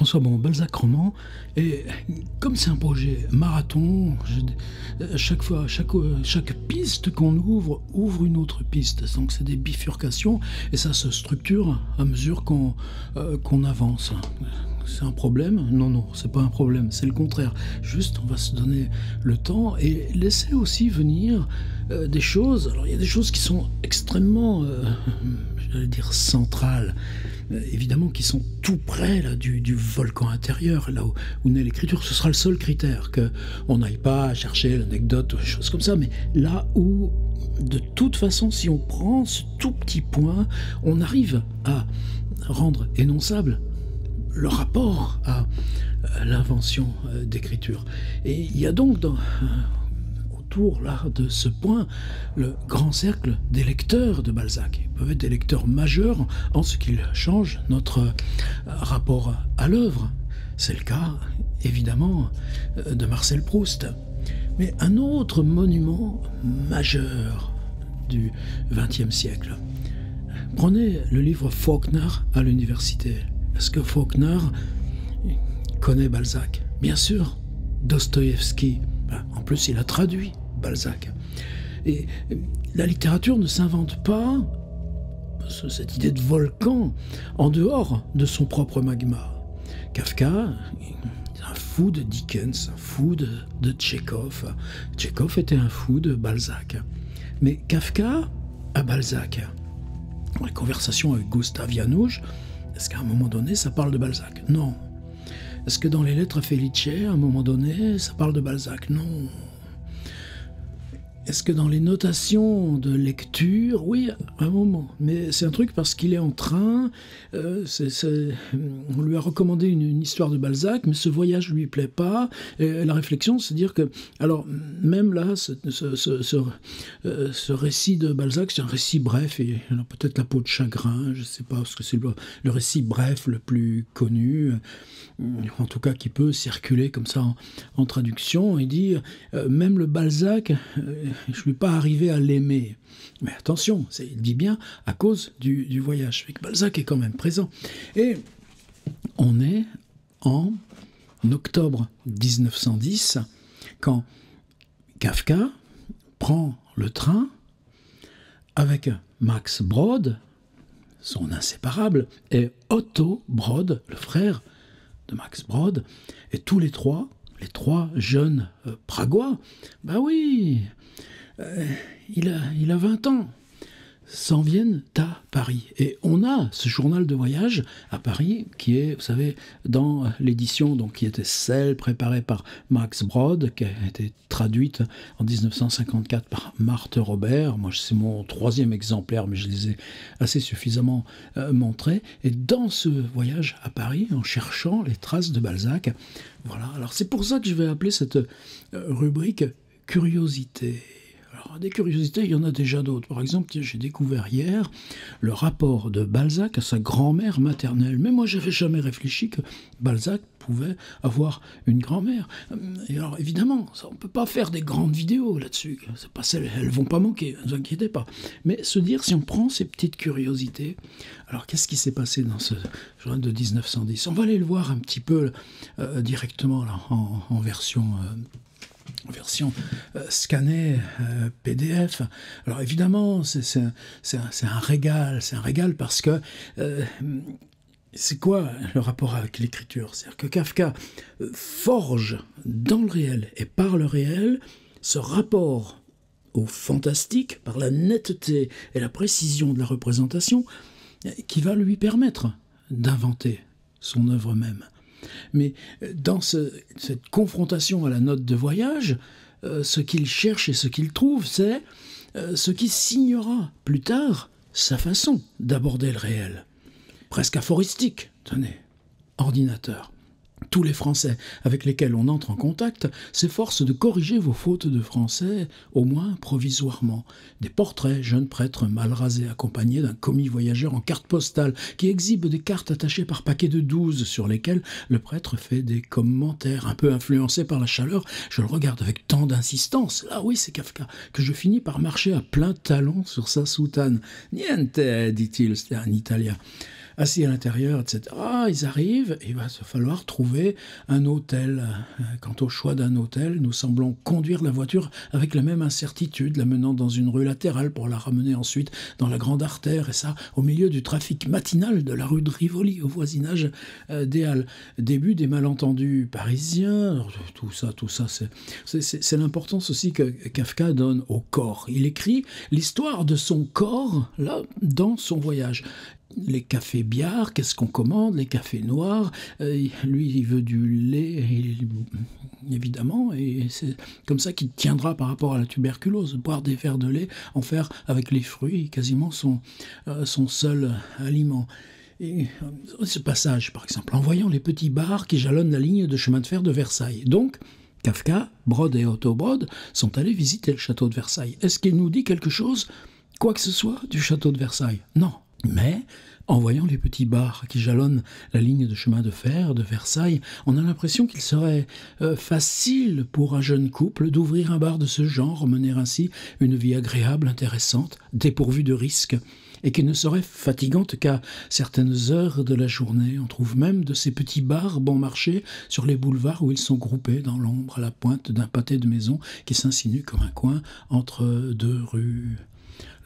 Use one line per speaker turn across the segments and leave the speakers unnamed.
François, bon, Balzac roman, et comme c'est un projet marathon, chaque piste qu'on ouvre une autre piste. Donc c'est des bifurcations, et ça se structure à mesure qu'on avance. C'est un problème? Non, non, c'est pas un problème, c'est le contraire. Juste, on va se donner le temps et laisser aussi venir des choses. Alors, il y a des choses qui sont extrêmement, j'allais dire, centrales. Évidemment, qui sont tout près là, du volcan intérieur, là où naît l'écriture. Ce sera le seul critère, qu'on n'aille pas chercher l'anecdote ou des choses comme ça, mais là où, de toute façon, si on prend ce tout petit point, on arrive à rendre énonçable le rapport à l'invention d'écriture. Et il y a donc autour là, de ce point le grand cercle des lecteurs de Balzac. Ils peuvent être des lecteurs majeurs en ce qu'ils changent notre rapport à l'œuvre. C'est le cas, évidemment, de Marcel Proust. Mais un autre monument majeur du XXe siècle. Prenez le livre Faulkner à l'université. Est-ce que Faulkner connaît Balzac? Bien sûr, Dostoïevski. En plus, il a traduit Balzac. Et la littérature ne s'invente pas cette idée de volcan en dehors de son propre magma. Kafka est un fou de Dickens, un fou de Tchekhov. Tchekhov était un fou de Balzac. Mais Kafka a Balzac. Dans les conversations avec Gustave Janouch, est-ce qu'à un moment donné, ça parle de Balzac? Non. Est-ce que dans les lettres à Felice, à un moment donné, ça parle de Balzac? Non. Est-ce que dans les notations de lecture? Oui, à un moment. Mais c'est un truc parce qu'il est en train... on lui a recommandé une histoire de Balzac, mais ce voyage ne lui plaît pas. Et la réflexion, c'est de dire que... Alors, même là, ce récit de Balzac, c'est un récit bref, et alors peut-être La peau de chagrin, je ne sais pas, parce que c'est le récit bref le plus connu, en tout cas qui peut circuler comme ça en traduction. Il dit, même le Balzac... je ne suis pas arrivé à l'aimer. Mais attention, il dit bien à cause du voyage. Fait que Balzac est quand même présent. Et on est en octobre 1910, quand Kafka prend le train avec Max Brod, son inséparable, et Otto Brod, le frère de Max Brod, et tous les trois jeunes pragois, bah oui, il a 20 ans, s'en viennent à Paris. Et on a ce journal de voyage à Paris qui est, vous savez, dans l'édition donc, qui était celle préparée par Max Brod, qui a été traduite en 1954 par Marthe Robert. Moi, c'est mon 3e exemplaire, mais je les ai assez suffisamment montrés. Et dans ce voyage à Paris, en cherchant les traces de Balzac, voilà. Alors c'est pour ça que je vais appeler cette rubrique « Curiosité ». Alors, des curiosités, il y en a déjà d'autres. Par exemple, j'ai découvert hier le rapport de Balzac à sa grand-mère maternelle. Mais moi, je n'avais jamais réfléchi que Balzac pouvait avoir une grand-mère. Et alors, évidemment, on ne peut pas faire des grandes vidéos là-dessus. C'est pas celles, elles ne vont pas manquer, ne vous inquiétez pas. Mais se dire, si on prend ces petites curiosités, alors qu'est-ce qui s'est passé dans ce journal de 1910? On va aller le voir un petit peu directement là, en version scannée PDF. Alors évidemment, c'est un régal parce que c'est quoi le rapport avec l'écriture? C'est-à-dire que Kafka forge dans le réel et par le réel ce rapport au fantastique par la netteté et la précision de la représentation qui va lui permettre d'inventer son œuvre même. Mais dans cette confrontation à la note de voyage, ce qu'il cherche et ce qu'il trouve, c'est ce qui signera plus tard sa façon d'aborder le réel. Presque aphoristique, tenez, ordinateur. Tous les Français avec lesquels on entre en contact s'efforcent de corriger vos fautes de français, au moins provisoirement. Des portraits, jeunes prêtres mal rasés, accompagnés d'un commis voyageur en carte postale, qui exhibe des cartes attachées par paquets de 12, sur lesquelles le prêtre fait des commentaires. Un peu influencé par la chaleur, je le regarde avec tant d'insistance, là oui c'est Kafka, que je finis par marcher à plein talon sur sa soutane. « Niente » dit-il, c'était un Italien. assis à l'intérieur, etc. Ils arrivent, il va se falloir trouver un hôtel. Quant au choix d'un hôtel, nous semblons conduire la voiture avec la même incertitude, la menant dans une rue latérale pour la ramener ensuite dans la grande artère, et ça, au milieu du trafic matinal de la rue de Rivoli, au voisinage des Halles. Début des malentendus parisiens, alors, tout ça, c'est l'importance aussi que Kafka donne au corps. Il écrit l'histoire de son corps, là, dans son voyage. Les cafés biards, qu'est-ce qu'on commande? Les cafés noirs, lui il veut du lait, évidemment, et c'est comme ça qu'il tiendra par rapport à la tuberculose. Boire des verres de lait, en faire avec les fruits, quasiment son seul aliment. Et ce passage, par exemple, en voyant les petits bars qui jalonnent la ligne de chemin de fer de Versailles. Donc, Kafka, Brod et Otto Brod sont allés visiter le château de Versailles. Est-ce qu'il nous dit quelque chose, quoi que ce soit, du château de Versailles? Non. Mais, en voyant les petits bars qui jalonnent la ligne de chemin de fer de Versailles, on a l'impression qu'il serait facile pour un jeune couple d'ouvrir un bar de ce genre, mener ainsi une vie agréable, intéressante, dépourvue de risques, et qui ne serait fatigante qu'à certaines heures de la journée. On trouve même de ces petits bars bon marché sur les boulevards où ils sont groupés dans l'ombre à la pointe d'un pâté de maison qui s'insinue comme un coin entre deux rues.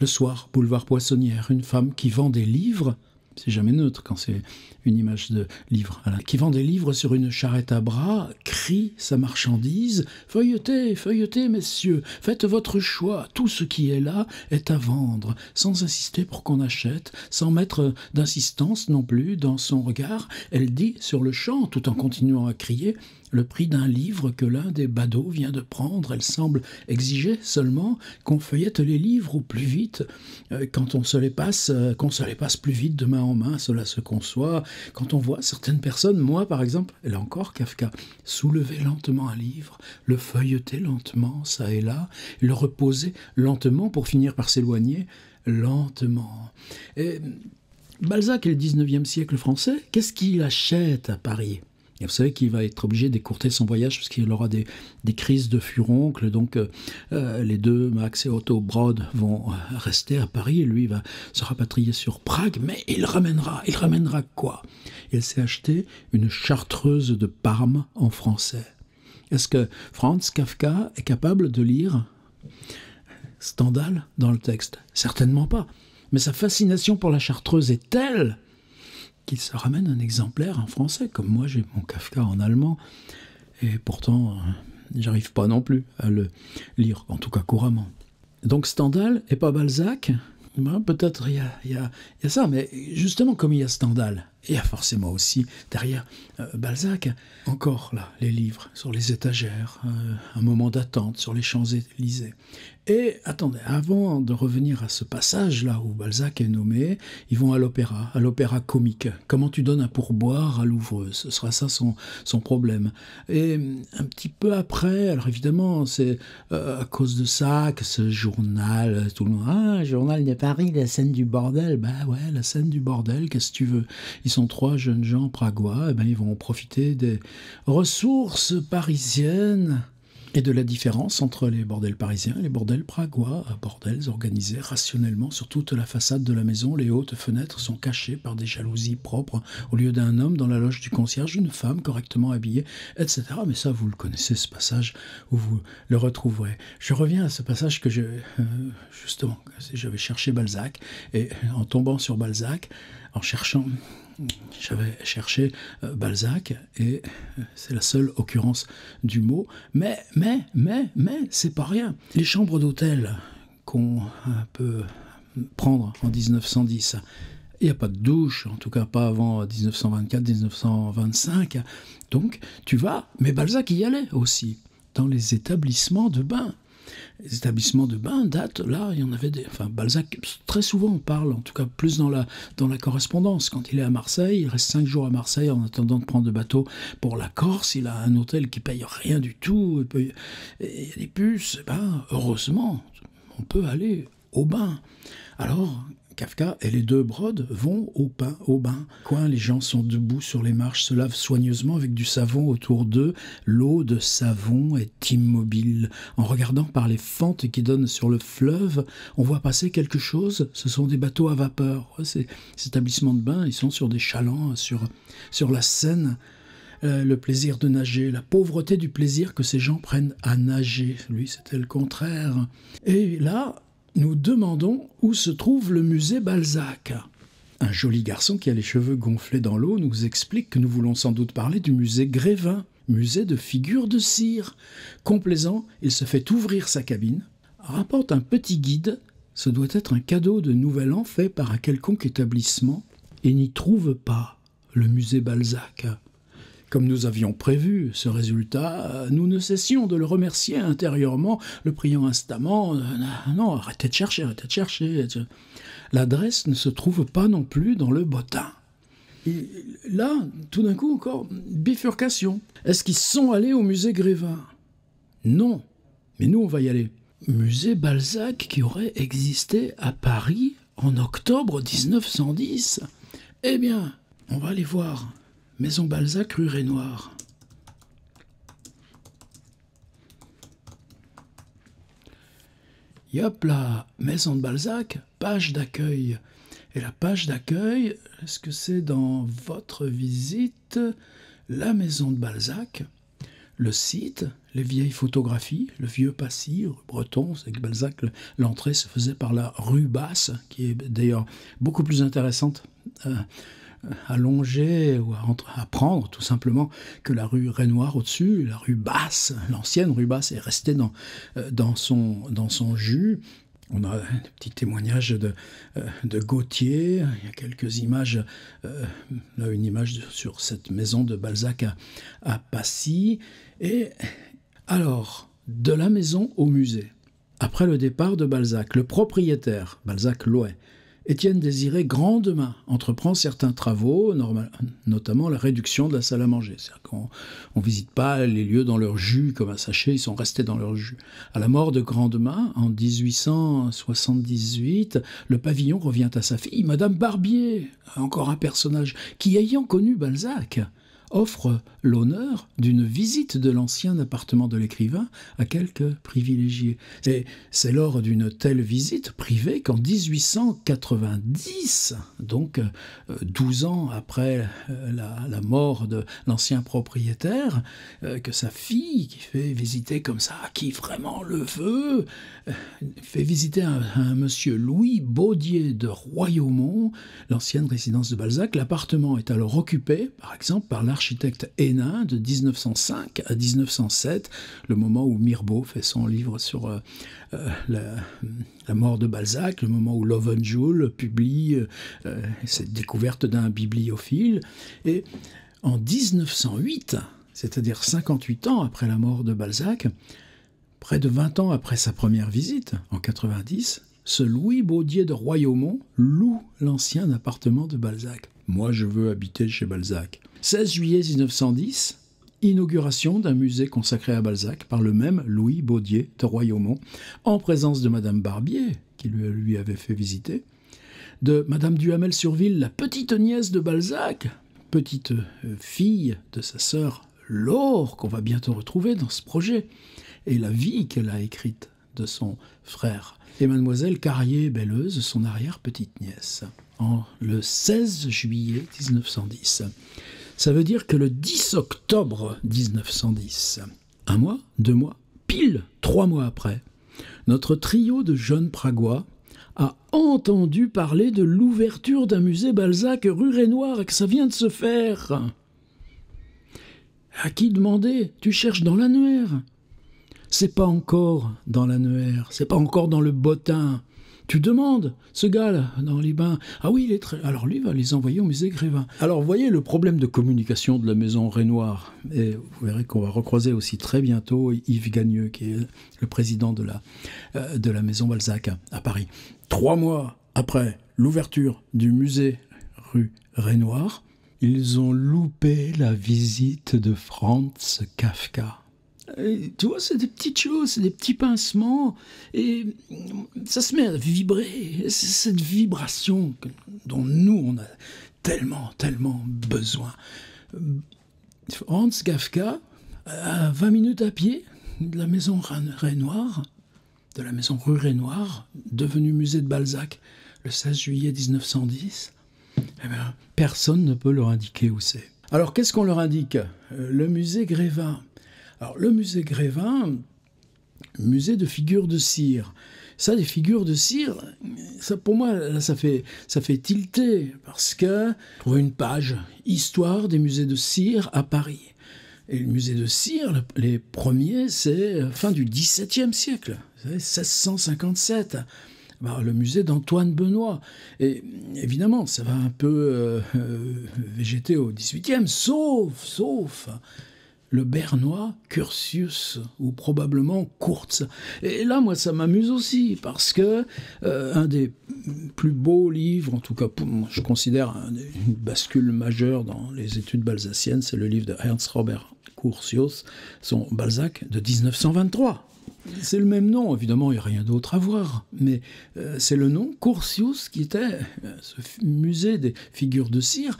Le soir, boulevard Poissonnière, une femme qui vend des livres, c'est jamais neutre quand c'est une image de livre, qui vend des livres sur une charrette à bras, crie sa marchandise « Feuilletez, feuilletez, messieurs, faites votre choix, tout ce qui est là est à vendre », sans insister pour qu'on achète, sans mettre d'insistance non plus dans son regard. Elle dit sur le champ, tout en continuant à crier, le prix d'un livre que l'un des badauds vient de prendre. Elle semble exiger seulement qu'on feuillette les livres au plus vite, quand on se les passe, qu'on se les passe plus vite de main en main, cela se conçoit. Quand on voit certaines personnes, moi par exemple, et là encore Kafka, soulever lentement un livre, le feuilleter lentement, ça et là, et le reposer lentement pour finir par s'éloigner lentement. Et Balzac est le 19e siècle français, qu'est-ce qu'il achète à Paris ? Et vous savez qu'il va être obligé d'écourter son voyage parce qu'il aura des crises de furoncle. Donc les deux, Max et Otto Brod, vont rester à Paris. Et lui va se rapatrier sur Prague. Mais il ramènera quoi? Il s'est acheté une chartreuse de Parme en français. Est-ce que Franz Kafka est capable de lire Stendhal dans le texte? Certainement pas. Mais sa fascination pour la chartreuse est telle qu'il se ramène un exemplaire en français, comme moi j'ai mon Kafka en allemand, et pourtant j'arrive pas non plus à le lire, en tout cas couramment. Donc Stendhal et pas Balzac, ben, peut-être il y a ça, mais justement comme il y a Stendhal, il y a forcément aussi derrière Balzac, encore là, les livres sur les étagères, un moment d'attente sur les Champs-Élysées. Et attendez, avant de revenir à ce passage-là où Balzac est nommé, ils vont à l'opéra comique. Comment tu donnes un pourboire à l'ouvreuse? Ce sera ça son problème. Et un petit peu après, alors évidemment, c'est à cause de ça que ce journal, tout le monde, journal de Paris, la scène du bordel. Bah ouais, la scène du bordel, qu'est-ce que tu veux? Ils sont trois jeunes gens pragois, et ben ils vont profiter des ressources parisiennes et de la différence entre les bordels parisiens et les bordels pragois, bordels organisés rationnellement sur toute la façade de la maison. Les hautes fenêtres sont cachées par des jalousies propres. Au lieu d'un homme dans la loge du concierge, une femme correctement habillée, etc. Mais ça, vous le connaissez, ce passage où vous le retrouverez. Je reviens à ce passage que justement, j'avais cherché Balzac, et en tombant sur Balzac, en cherchant... J'avais cherché Balzac et c'est la seule occurrence du mot. Mais, c'est pas rien. Les chambres d'hôtel qu'on peut prendre en 1910, il n'y a pas de douche, en tout cas pas avant 1924-1925. Donc tu vas, mais Balzac y allait aussi, dans les établissements de bain. Les établissements de bain datent, là, il y en avait des... Enfin, Balzac, très souvent, on parle, en tout cas plus dans la correspondance. Quand il est à Marseille, il reste 5 jours à Marseille en attendant de prendre le bateau pour la Corse. Il a un hôtel qui paye rien du tout. Il y a des puces. Ben, heureusement, on peut aller au bain. Alors, Kafka et les deux brodes vont au bain. Coin, les gens sont debout sur les marches, se lavent soigneusement avec du savon autour d'eux. L'eau de savon est immobile. En regardant par les fentes qui donnent sur le fleuve, on voit passer quelque chose. Ce sont des bateaux à vapeur. Ces établissements de bain, ils sont sur des chalands, sur la Seine. Le plaisir de nager, la pauvreté du plaisir que ces gens prennent à nager. Lui, c'était le contraire. Et là, nous demandons où se trouve le musée Balzac. Un joli garçon qui a les cheveux gonflés dans l'eau nous explique que nous voulons sans doute parler du musée Grévin, musée de figures de cire. Complaisant, il se fait ouvrir sa cabine, rapporte un petit guide, ce doit être un cadeau de Nouvel An fait par un quelconque établissement, et n'y trouve pas le musée Balzac. Comme nous avions prévu ce résultat, nous ne cessions de le remercier intérieurement, le priant instamment « Non, arrêtez de chercher. » L'adresse ne se trouve pas non plus dans le bottin. Et là, tout d'un coup, encore, bifurcation. Est-ce qu'ils sont allés au musée Grévin? Non, mais nous, on va y aller. Musée Balzac qui aurait existé à Paris en octobre 1910. Eh bien, on va aller voir. Maison Balzac, rue Renoir. Yop là, Maison de Balzac, page d'accueil. Et la page d'accueil, est-ce que c'est dans votre visite? La Maison de Balzac, le site, les vieilles photographies, le vieux passy, rue Breton, c'est que Balzac, l'entrée se faisait par la rue Basse, qui est d'ailleurs beaucoup plus intéressante à longer ou à prendre tout simplement que la rue Renoir au-dessus. La rue Basse, l'ancienne rue Basse est restée dans son jus. On a un petit témoignage de Gautier, il y a quelques images, là une image sur cette maison de Balzac à Passy. Et alors, de la maison au musée, après le départ de Balzac, le propriétaire, Balzac Loé, Étienne Désiré Grandemain entreprend certains travaux, notamment la réduction de la salle à manger. C'est-à-dire qu'on ne visite pas les lieux dans leur jus comme un sachet, ils sont restés dans leur jus. À la mort de Grandemain, en 1878, le pavillon revient à sa fille, Madame Barbier, encore un personnage qui, ayant connu Balzac, offre l'honneur d'une visite de l'ancien appartement de l'écrivain à quelques privilégiés. Et c'est lors d'une telle visite privée qu'en 1890, donc 12 ans après la mort de l'ancien propriétaire, que sa fille, qui fait visiter comme ça, qui vraiment le veut, fait visiter un monsieur Louis Baudier de Royaumont, l'ancienne résidence de Balzac. L'appartement est alors occupé, par exemple, par l'architecte Hénin de 1905 à 1907, le moment où Mirbeau fait son livre sur la mort de Balzac, le moment où Lovenjoul publie cette découverte d'un bibliophile. Et en 1908, c'est-à-dire 58 ans après la mort de Balzac, près de 20 ans après sa première visite, en 90, ce Louis Baudier de Royaumont loue l'ancien appartement de Balzac. Moi, je veux habiter chez Balzac. 16 juillet 1910, inauguration d'un musée consacré à Balzac par le même Louis Baudier de Royaumont, en présence de Madame Barbier, qui lui avait fait visiter, de Madame Duhamel-sur-Ville, la petite nièce de Balzac, petite fille de sa sœur Laure, qu'on va bientôt retrouver dans ce projet, et la vie qu'elle a écrite de son frère, et Mademoiselle Carrier-Belleuse, son arrière-petite-nièce, le 16 juillet 1910. Ça veut dire que le 10 octobre 1910, 1 mois, 2 mois, pile 3 mois après, notre trio de jeunes Pragois a entendu parler de l'ouverture d'un musée Balzac rue Renoir et que ça vient de se faire. À qui demander? Tu cherches dans l'annuaire. C'est pas encore dans l'annuaire, c'est pas encore dans le bottin. Tu demandes, ce gars-là, dans les bains, ah oui, il est très... Alors lui va les envoyer au musée Grévin. Alors vous voyez le problème de communication de la maison Renoir, et vous verrez qu'on va recroiser aussi très bientôt Yves Gagneux, qui est le président de la maison Balzac à Paris. 3 mois après l'ouverture du musée rue Renoir, ils ont loupé la visite de Franz Kafka. Tu vois, c'est des petites choses, c'est des petits pincements, et ça se met à vibrer. C'est cette vibration dont nous, on a tellement, tellement besoin. Franz Kafka, à 20 minutes à pied de la maison Renoir, de la maison rue Renoir, devenue musée de Balzac, le 16 juillet 1910, eh bien, personne ne peut leur indiquer où c'est. Alors, qu'est-ce qu'on leur indique ? Le musée Grévin. Alors, le musée Grévin, musée de figures de cire. Ça, les figures de cire, ça, pour moi, là, ça fait tilter, parce que trouve une page « Histoire des musées de cire à Paris ». Et le musée de cire, les premiers, c'est fin du XVIIe siècle, 1657. Le musée d'Antoine Benoît. Et évidemment, ça va un peu végéter au XVIIIe, sauf le Bernois Curtius, ou probablement Kurz. Et là, moi, ça m'amuse aussi, parce que un des plus beaux livres, en tout cas, je considère une bascule majeure dans les études balsaciennes, c'est le livre de Ernst Robert Curtius, son Balzac de 1923. C'est le même nom, évidemment, il n'y a rien d'autre à voir, mais c'est le nom Curtius qui était ce musée des figures de cire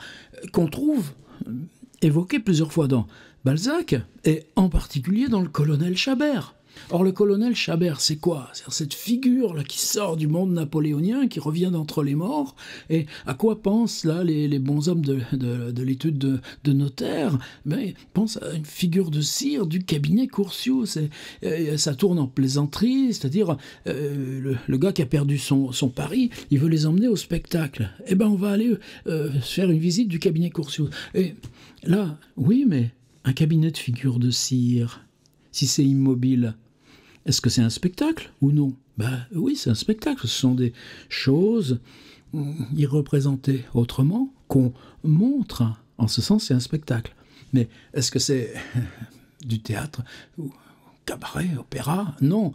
qu'on trouve évoqué plusieurs fois dans Balzac, et en particulier dans le colonel Chabert. Or, le colonel Chabert, c'est quoi ? C'est cette figure-là qui sort du monde napoléonien, qui revient d'entre les morts, et à quoi pensent là les bons hommes de l'étude de notaire ? Ils pensent à une figure de cire du cabinet Curtius, et ça tourne en plaisanterie, c'est-à-dire le gars qui a perdu son pari, il veut les emmener au spectacle. On va aller faire une visite du cabinet Curtius. Et là, oui, mais un cabinet de figures de cire, si c'est immobile, est-ce que c'est un spectacle ou non ? Oui, c'est un spectacle. Ce sont des choses y représentées autrement qu'on montre. En ce sens, c'est un spectacle. Mais est-ce que c'est du théâtre ou cabaret, opéra ? Non.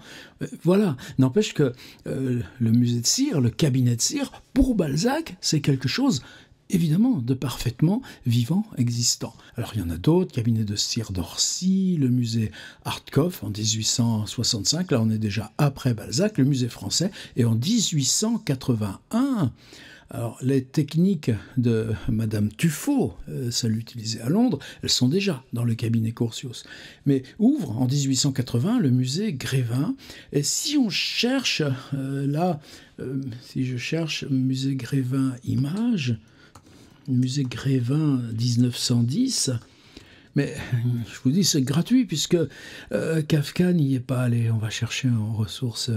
Voilà. N'empêche que le musée de cire, le cabinet de cire, pour Balzac, c'est quelque chose évidemment, de parfaitement vivant, existant. Alors il y en a d'autres, cabinet de cire d'Orcy, le musée Hartkopf en 1865, là on est déjà après Balzac, le musée français, et en 1881, alors les techniques de Madame Tuffeau, celles utilisées à Londres, elles sont déjà dans le cabinet Curtius. Mais ouvre en 1880 le musée Grévin, et si on cherche, si je cherche musée Grévin images, musée Grévin 1910, mais je vous dis c'est gratuit puisque Kafka n'y est pas allé. On va chercher en ressources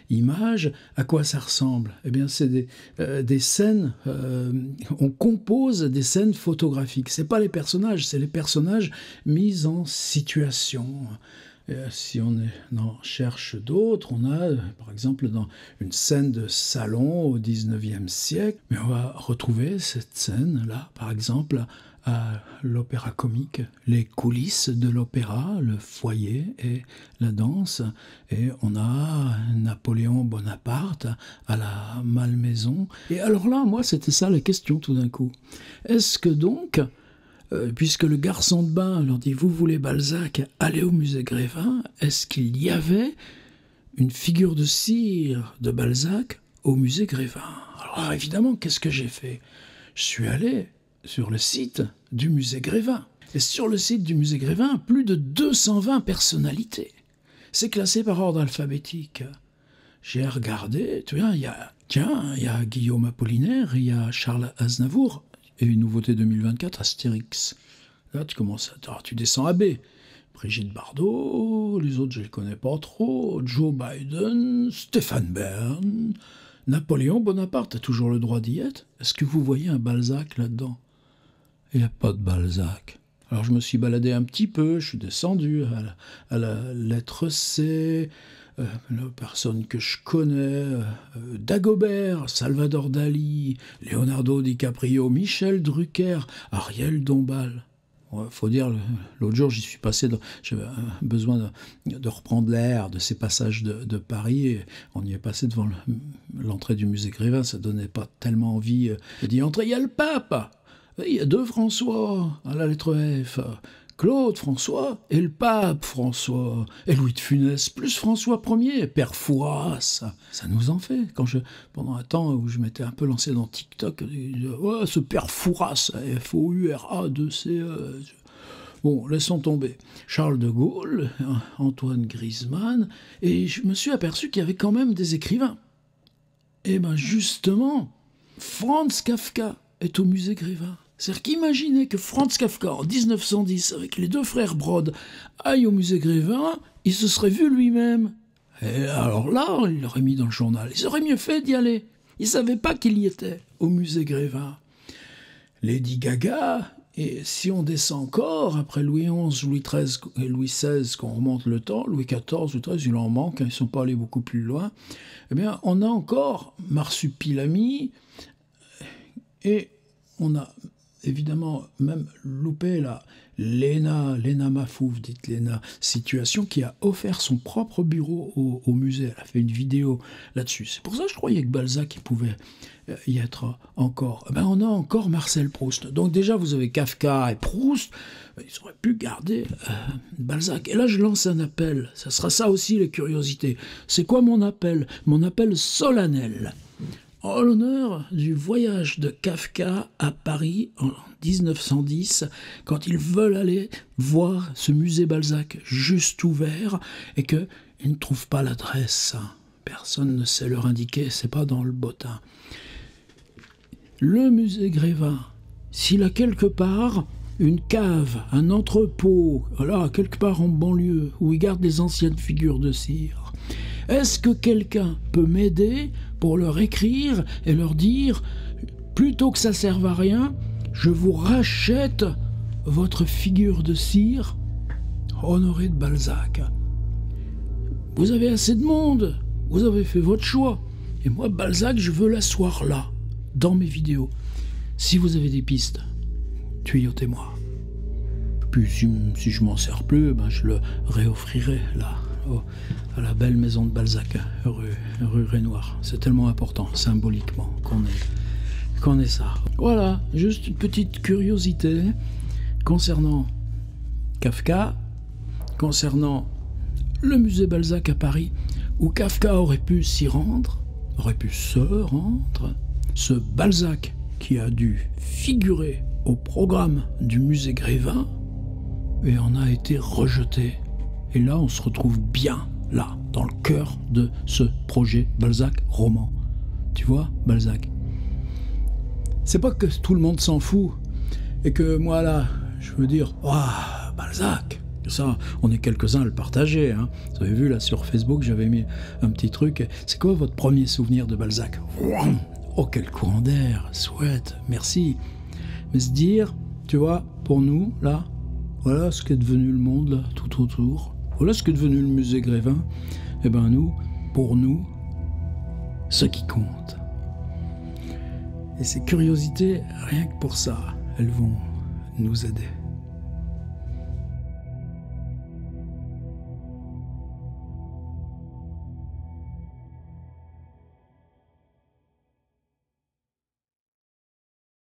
images. À quoi ça ressemble ? Eh bien c'est des scènes, on compose des scènes photographiques. C'est pas les personnages, c'est les personnages mis en situation. Si on en cherche d'autres, on a, par exemple, dans une scène de salon au XIXe siècle, mais on va retrouver cette scène-là, par exemple, à l'opéra comique, les coulisses de l'opéra, le foyer et la danse, et on a Napoléon Bonaparte à la Malmaison. Et alors là, moi, c'était ça la question tout d'un coup. Est-ce que donc... puisque le garçon de bain leur dit « Vous voulez Balzac, allez au musée Grévin », est-ce qu'il y avait une figure de cire de Balzac au musée Grévin ? Alors évidemment, qu'est-ce que j'ai fait ? Je suis allé sur le site du musée Grévin. Et sur le site du musée Grévin, plus de 220 personnalités. C'est classé par ordre alphabétique. J'ai regardé, tu vois, il y a Guillaume Apollinaire, il y a Charles Aznavour, et une nouveauté 2024, Astérix. Là, tu descends à B. Brigitte Bardot, les autres, je les connais pas trop. Joe Biden, Stéphane Bern, Napoléon Bonaparte, t'as toujours le droit d'y être. Est-ce que vous voyez un Balzac là-dedans ? Il n'y a pas de Balzac. Alors, je me suis baladé un petit peu, je suis descendu à la lettre C, la personne que je connais, Dagobert, Salvador Dali, Leonardo DiCaprio, Michel Drucker, Ariel Dombal. Faut dire, l'autre jour, j'y suis passé, j'avais besoin de reprendre l'air de ces passages de Paris, et on y est passé devant l'entrée du musée Grévin, ça donnait pas tellement envie d'y entrer. Il y a le pape, il y a deux François, à la lettre F, Claude François et le pape François, et Louis de Funès, plus François Ier, Père Fouras, ça nous en fait. Pendant un temps où je m'étais un peu lancé dans TikTok, ouais, ce Père Fouras, Foura2CE. Bon, laissons tomber. Charles de Gaulle, Antoine Griezmann, et je me suis aperçu qu'il y avait quand même des écrivains. Et ben justement, Franz Kafka est au musée Grévin. C'est-à-dire qu'imaginez que Franz Kafka, en 1910, avec les deux frères Brod, aille au musée Grévin, il se serait vu lui-même. Et alors là, il l'aurait mis dans le journal. Il aurait mieux fait d'y aller. Il ne savait pas qu'il y était, au musée Grévin. Lady Gaga, et si on descend encore, après Louis XI, Louis XIII et Louis XVI, qu'on remonte le temps, Louis XIV, Louis XIII, il en manque, ils ne sont pas allés beaucoup plus loin, eh bien, on a encore Marsupilami, et on a évidemment même loupé Léna Mafouf, dite Léna Situation, qui a offert son propre bureau au musée. Elle a fait une vidéo là-dessus. C'est pour ça que je croyais que Balzac pouvait y être encore. Ben, on a encore Marcel Proust. Donc déjà, vous avez Kafka et Proust. Ils auraient pu garder Balzac. Et là, je lance un appel. Ça sera ça aussi, les curiosités. C'est quoi mon appel? Mon appel solennel. En l'honneur du voyage de Kafka à Paris en 1910, quand ils veulent aller voir ce musée Balzac juste ouvert et qu'ils ne trouvent pas l'adresse. Personne ne sait leur indiquer, c'est pas dans le bottin. Le musée Grévin, s'il a quelque part une cave, un entrepôt, là, quelque part en banlieue, où ils gardent les anciennes figures de cire, est-ce que quelqu'un peut m'aider pour leur écrire et leur dire, plutôt que ça serve à rien, je vous rachète votre figure de cire Honoré de Balzac. Vous avez assez de monde, vous avez fait votre choix. Et moi, Balzac, je veux l'asseoir là, dans mes vidéos. Si vous avez des pistes, tuyautez-moi. Puis si je m'en sers plus, ben je le réoffrirai là. À la belle maison de Balzac, rue Renoir. C'est tellement important, symboliquement, qu'on ait ça. Voilà, juste une petite curiosité concernant Kafka, concernant le musée Balzac à Paris, où Kafka aurait pu s'y rendre, aurait pu se rendre. Ce Balzac qui a dû figurer au programme du musée Grévin et en a été rejeté. Et là, on se retrouve bien, là, dans le cœur de ce projet Balzac roman. Tu vois, Balzac. C'est pas que tout le monde s'en fout, et que moi, là, je veux dire, waouh, Balzac. Ça, on est quelques-uns à le partager. Hein. Vous avez vu, là, sur Facebook, j'avais mis un petit truc. C'est quoi votre premier souvenir de Balzac? Oh, quel courant d'air, chouette, merci. Mais se dire, tu vois, pour nous, là, voilà ce qu'est devenu le monde, là, tout autour. Voilà ce qu'est devenu le musée Grévin. Eh bien nous, pour nous, ce qui compte. Et ces curiosités, rien que pour ça, elles vont nous aider.